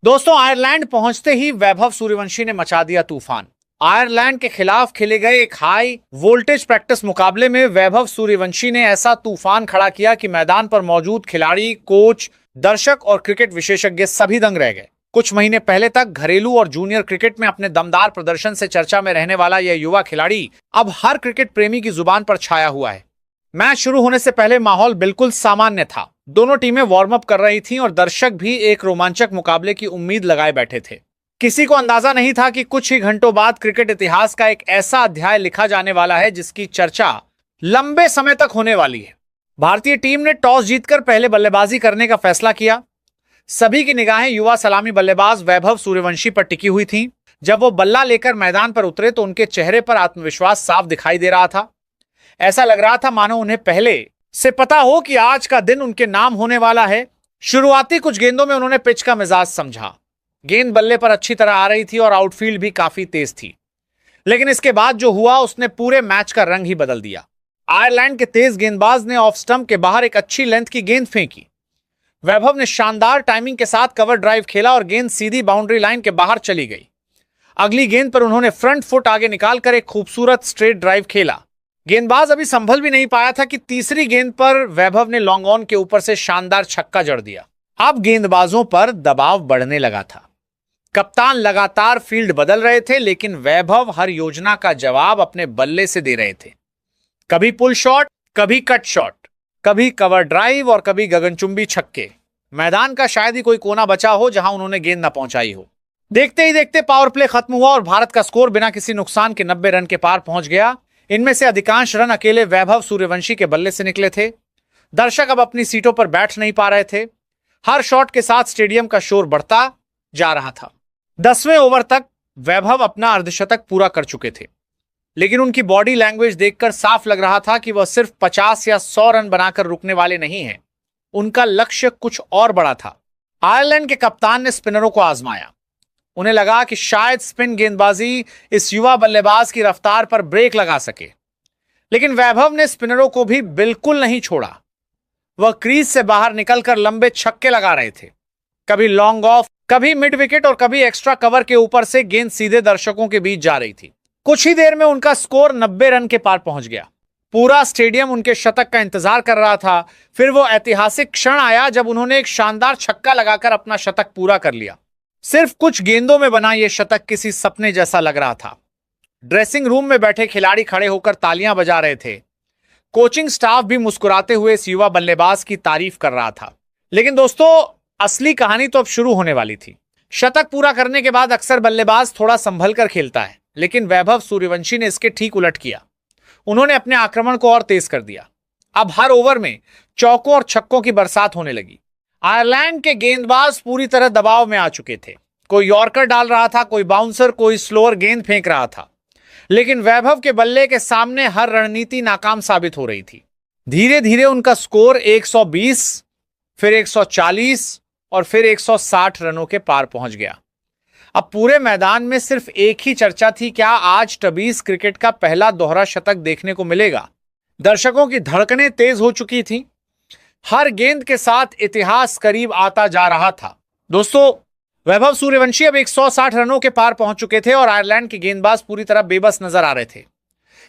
दोस्तों, आयरलैंड पहुंचते ही वैभव सूर्यवंशी ने मचा दिया तूफान। आयरलैंड के खिलाफ खेले गए एक हाई वोल्टेज प्रैक्टिस मुकाबले में वैभव सूर्यवंशी ने ऐसा तूफान खड़ा किया कि मैदान पर मौजूद खिलाड़ी, कोच, दर्शक और क्रिकेट विशेषज्ञ सभी दंग रह गए। कुछ महीने पहले तक घरेलू और जूनियर क्रिकेट में अपने दमदार प्रदर्शन से चर्चा में रहने वाला यह युवा खिलाड़ी अब हर क्रिकेट प्रेमी की जुबान पर छाया हुआ है। मैच शुरू होने से पहले माहौल बिल्कुल सामान्य था। दोनों टीमें वार्म अप कर रही थीं और दर्शक भी एक रोमांचक मुकाबले की उम्मीद लगाए बैठे थे। किसी को अंदाजा नहीं था कि कुछ ही घंटों बाद क्रिकेट इतिहास का एक ऐसा अध्याय लिखा जाने वाला है जिसकी चर्चा लंबे समय तक होने वाली है। भारतीय टीम ने टॉस जीतकर पहले बल्लेबाजी करने का फैसला किया। सभी की निगाहें युवा सलामी बल्लेबाज वैभव सूर्यवंशी पर टिकी हुई थीं। जब वो बल्ला लेकर मैदान पर उतरे तो उनके चेहरे पर आत्मविश्वास साफ दिखाई दे रहा था। ऐसा लग रहा था मानो उन्हें पहले से पता हो कि आज का दिन उनके नाम होने वाला है। शुरुआती कुछ गेंदों में उन्होंने पिच का मिजाज समझा। गेंद बल्ले पर अच्छी तरह आ रही थी और आउटफील्ड भी काफी तेज थी। लेकिन इसके बाद जो हुआ उसने पूरे मैच का रंग ही बदल दिया। आयरलैंड के तेज गेंदबाज ने ऑफ स्टंप के बाहर एक अच्छी लेंथ की गेंद फेंकी। वैभव ने शानदार टाइमिंग के साथ कवर ड्राइव खेला और गेंद सीधी बाउंड्री लाइन के बाहर चली गई। अगली गेंद पर उन्होंने फ्रंट फुट आगे निकालकर एक खूबसूरत स्ट्रेट ड्राइव खेला। गेंदबाज अभी संभल भी नहीं पाया था कि तीसरी गेंद पर वैभव ने लॉन्ग ऑन के ऊपर से शानदार छक्का जड़ दिया। अब गेंदबाजों पर दबाव बढ़ने लगा था। कप्तान लगातार फील्ड बदल रहे थे, लेकिन वैभव हर योजना का जवाब अपने बल्ले से दे रहे थे। कभी पुल शॉट, कभी कट शॉट, कभी कवर ड्राइव और कभी गगनचुंबी छक्के। मैदान का शायद ही कोई कोना बचा हो जहां उन्होंने गेंद न पहुंचाई हो। देखते ही देखते पावर प्ले खत्म हुआ और भारत का स्कोर बिना किसी नुकसान के 90 रन के पार पहुंच गया। इनमें से अधिकांश रन अकेले वैभव सूर्यवंशी के बल्ले से निकले थे। दर्शक अब अपनी सीटों पर बैठ नहीं पा रहे थे। हर शॉट के साथ स्टेडियम का शोर बढ़ता जा रहा था। 10वें ओवर तक वैभव अपना अर्धशतक पूरा कर चुके थे, लेकिन उनकी बॉडी लैंग्वेज देखकर साफ लग रहा था कि वह सिर्फ 50 या 100 रन बनाकर रुकने वाले नहीं हैं। उनका लक्ष्य कुछ और बड़ा था। आयरलैंड के कप्तान ने स्पिनरों को आजमाया। उन्हें लगा कि शायद स्पिन गेंदबाजी इस युवा बल्लेबाज की रफ्तार पर ब्रेक लगा सके, लेकिन वैभव ने स्पिनरों को भी बिल्कुल नहीं छोड़ा। वह क्रीज से बाहर निकलकर लंबे छक्के लगा रहे थे। कभी लॉन्ग ऑफ, कभी मिड विकेट और कभी एक्स्ट्रा कवर के ऊपर से गेंद सीधे दर्शकों के बीच जा रही थी। कुछ ही देर में उनका स्कोर 90 रन के पार पहुंच गया। पूरा स्टेडियम उनके शतक का इंतजार कर रहा था। फिर वो ऐतिहासिक क्षण आया जब उन्होंने एक शानदार छक्का लगाकर अपना शतक पूरा कर लिया। सिर्फ कुछ गेंदों में बना यह शतक किसी सपने जैसा लग रहा था। ड्रेसिंग रूम में बैठे खिलाड़ी खड़े होकर तालियां बजा रहे थे। कोचिंग स्टाफ भी मुस्कुराते हुए इस युवा बल्लेबाज की तारीफ कर रहा था। लेकिन दोस्तों, असली कहानी तो अब शुरू होने वाली थी। शतक पूरा करने के बाद अक्सर बल्लेबाज थोड़ा संभल कर खेलता है, लेकिन वैभव सूर्यवंशी ने इसके ठीक उलट किया। उन्होंने अपने आक्रमण को और तेज कर दिया। अब हर ओवर में चौकों और छक्कों की बरसात होने लगी। आयरलैंड के गेंदबाज पूरी तरह दबाव में आ चुके थे। कोई यॉर्कर डाल रहा था, कोई बाउंसर, कोई स्लोअर गेंद फेंक रहा था, लेकिन वैभव के बल्ले के सामने हर रणनीति नाकाम साबित हो रही थी। धीरे धीरे उनका स्कोर 120, फिर 140 और फिर 160 रनों के पार पहुंच गया। अब पूरे मैदान में सिर्फ एक ही चर्चा थी, क्या आज टबीज क्रिकेट का पहला दोहरा शतक देखने को मिलेगा। दर्शकों की धड़कनें तेज हो चुकी थी। हर गेंद के साथ इतिहास करीब आता जा रहा था। दोस्तों, वैभव सूर्यवंशी अब 160 रनों के पार पहुंच चुके थे और आयरलैंड के गेंदबाज पूरी तरह बेबस नजर आ रहे थे।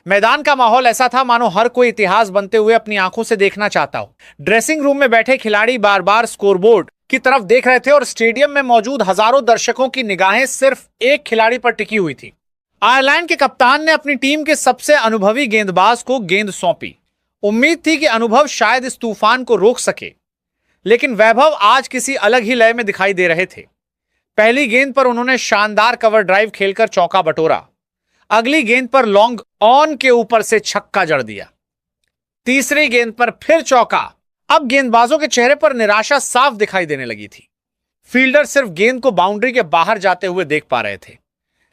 मैदान का माहौल ऐसा था मानो हर कोई इतिहास बनते हुए अपनी आंखों से देखना चाहता हो। ड्रेसिंग रूम में बैठे खिलाड़ी बार बार स्कोरबोर्ड की तरफ देख रहे थे और स्टेडियम में मौजूद हजारों दर्शकों की निगाहें सिर्फ एक खिलाड़ी पर टिकी हुई थी। आयरलैंड के कप्तान ने अपनी टीम के सबसे अनुभवी गेंदबाज को गेंद सौंपी। उम्मीद थी कि अनुभव शायद इस तूफान को रोक सके, लेकिन वैभव आज किसी अलग ही लय में दिखाई दे रहे थे। पहली गेंद पर उन्होंने शानदार कवर ड्राइव खेलकर चौका बटोरा। अगली गेंद पर लॉन्ग ऑन के ऊपर से छक्का जड़ दिया। तीसरी गेंद पर फिर चौका। अब गेंदबाजों के चेहरे पर निराशा साफ दिखाई देने लगी थी। फील्डर सिर्फ गेंद को बाउंड्री के बाहर जाते हुए देख पा रहे थे।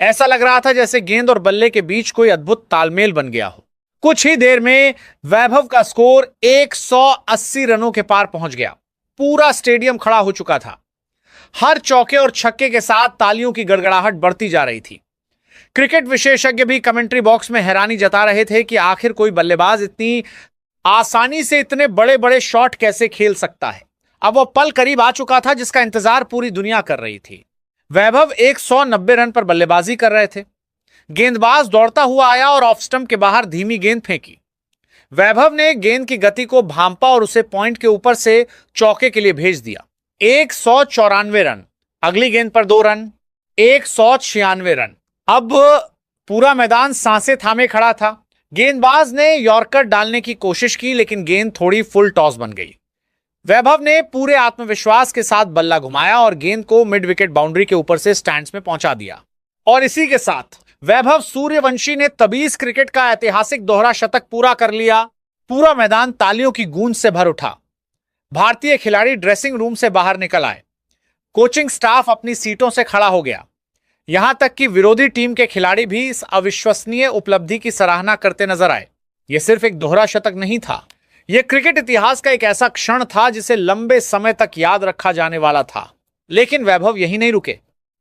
ऐसा लग रहा था जैसे गेंद और बल्ले के बीच कोई अद्भुत तालमेल बन गया हो। कुछ ही देर में वैभव का स्कोर 180 रनों के पार पहुंच गया। पूरा स्टेडियम खड़ा हो चुका था। हर चौके और छक्के के साथ तालियों की गड़गड़ाहट बढ़ती जा रही थी। क्रिकेट विशेषज्ञ भी कमेंट्री बॉक्स में हैरानी जता रहे थे कि आखिर कोई बल्लेबाज इतनी आसानी से इतने बड़े बड़े शॉट कैसे खेल सकता है। अब वो पल करीब आ चुका था जिसका इंतजार पूरी दुनिया कर रही थी। वैभव 190 रन पर बल्लेबाजी कर रहे थे। गेंदबाज दौड़ता हुआ आया और ऑफ स्टंप के बाहर धीमी गेंद फेंकी। वैभव ने गेंद की गति को भांपा और उसे पॉइंट के ऊपर से चौके के लिए भेज दिया। 194 रन। अगली गेंद पर 2 रन, 196 रन। अब पूरा मैदान सांसें थामे खड़ा था। गेंदबाज ने यॉर्कर डालने की कोशिश की, लेकिन गेंद थोड़ी फुल टॉस बन गई। वैभव ने पूरे आत्मविश्वास के साथ बल्ला घुमाया और गेंद को मिड विकेट बाउंड्री के ऊपर से स्टैंड्स में पहुंचा दिया। और इसी के साथ वैभव सूर्यवंशी ने तबीज क्रिकेट का ऐतिहासिक दोहरा शतक पूरा कर लिया। पूरा मैदान तालियों की गूंज से भर उठा। भारतीय खिलाड़ी ड्रेसिंग रूम से बाहर निकल आए। कोचिंग स्टाफ अपनी सीटों से खड़ा हो गया। यहां तक कि विरोधी टीम के खिलाड़ी भी इस अविश्वसनीय उपलब्धि की सराहना करते नजर आए। यह सिर्फ एक दोहरा शतक नहीं था, यह क्रिकेट इतिहास का एक ऐसा क्षण था जिसे लंबे समय तक याद रखा जाने वाला था। लेकिन वैभव यही नहीं रुके।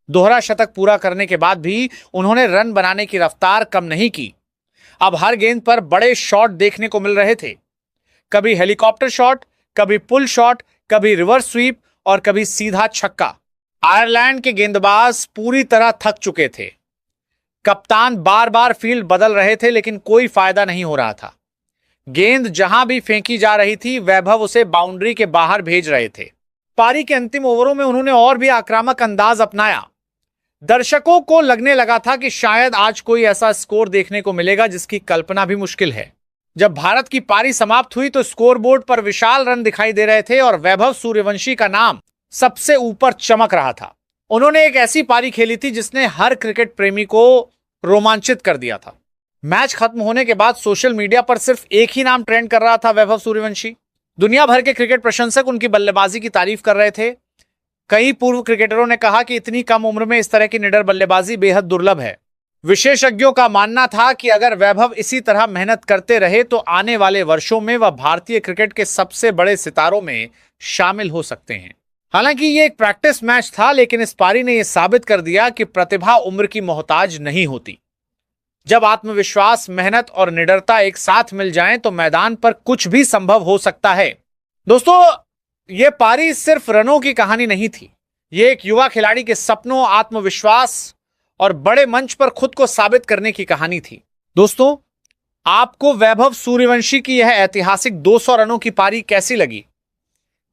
दोहरा शतक पूरा करने के बाद भी उन्होंने रन बनाने की रफ्तार कम नहीं की। अब हर गेंद पर बड़े शॉट देखने को मिल रहे थे। कभी हेलीकॉप्टर शॉट, कभी पुल शॉट, कभी रिवर्स स्वीप और कभी सीधा छक्का। आयरलैंड के गेंदबाज पूरी तरह थक चुके थे। कप्तान बार बार फील्ड बदल रहे थे, लेकिन कोई फायदा नहीं हो रहा था। गेंद जहां भी फेंकी जा रही थी, वैभव उसे बाउंड्री के बाहर भेज रहे थे। पारी के अंतिम ओवरों में उन्होंने और भी आक्रामक अंदाज अपनाया। दर्शकों को लगने लगा था कि शायद आज कोई ऐसा स्कोर देखने को मिलेगा जिसकी कल्पना भी मुश्किल है। जब भारत की पारी समाप्त हुई तो स्कोरबोर्ड पर विशाल रन दिखाई दे रहे थे और वैभव सूर्यवंशी का नाम सबसे ऊपर चमक रहा था। उन्होंने एक ऐसी पारी खेली थी जिसने हर क्रिकेट प्रेमी को रोमांचित कर दिया था। मैच खत्म होने के बाद सोशल मीडिया पर सिर्फ एक ही नाम ट्रेंड कर रहा था, वैभव सूर्यवंशी। दुनिया भर के क्रिकेट प्रशंसक उनकी बल्लेबाजी की तारीफ कर रहे थे। कई पूर्व क्रिकेटरों ने कहा कि इतनी कम उम्र में इस तरह की निडर बल्लेबाजी बेहद दुर्लभ है। विशेषज्ञों का मानना था कि अगर वैभव इसी तरह मेहनत करते रहे तो आने वाले वर्षों में वह भारतीय क्रिकेट के सबसे बड़े सितारों में शामिल हो सकते हैं। हालांकि ये एक प्रैक्टिस मैच था, लेकिन इस पारी ने यह साबित कर दिया कि प्रतिभा उम्र की मोहताज नहीं होती। जब आत्मविश्वास, मेहनत और निडरता एक साथ मिल जाएं तो मैदान पर कुछ भी संभव हो सकता है। दोस्तों, यह पारी सिर्फ रनों की कहानी नहीं थी। यह एक युवा खिलाड़ी के सपनों, आत्मविश्वास और बड़े मंच पर खुद को साबित करने की कहानी थी। दोस्तों, आपको वैभव सूर्यवंशी की यह ऐतिहासिक 200 रनों की पारी कैसी लगी?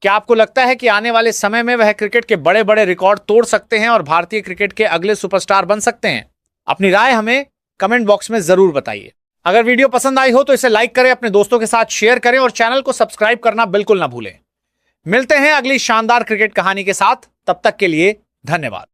क्या आपको लगता है कि आने वाले समय में वह क्रिकेट के बड़े बड़े रिकॉर्ड तोड़ सकते हैं और भारतीय क्रिकेट के अगले सुपरस्टार बन सकते हैं? अपनी राय हमें कमेंट बॉक्स में जरूर बताइए। अगर वीडियो पसंद आई हो तो इसे लाइक करें, अपने दोस्तों के साथ शेयर करें और चैनल को सब्सक्राइब करना बिल्कुल ना भूलें। मिलते हैं अगली शानदार क्रिकेट कहानी के साथ। तब तक के लिए धन्यवाद।